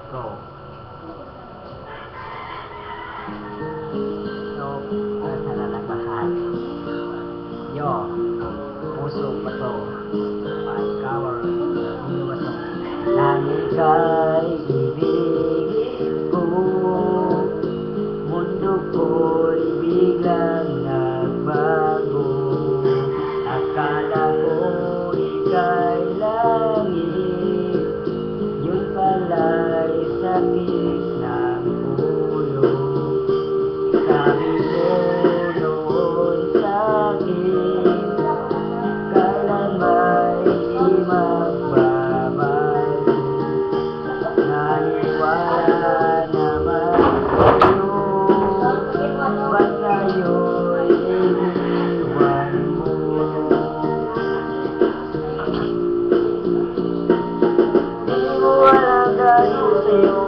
Go. So, rasa na nagmahal. Yo, puso pa to. My cover, universo. Nang ika'y ibigin ko, mundo ko'y biglang nagbago. Akala ko ika'y langit, yun pala'y sakit ng ulo. Sabi mo noon sa'kin, kailan may magbabalik. Naniwala naman sa'yo, ba't ngayon iniwan mo? Di mo alam dahil sa'yo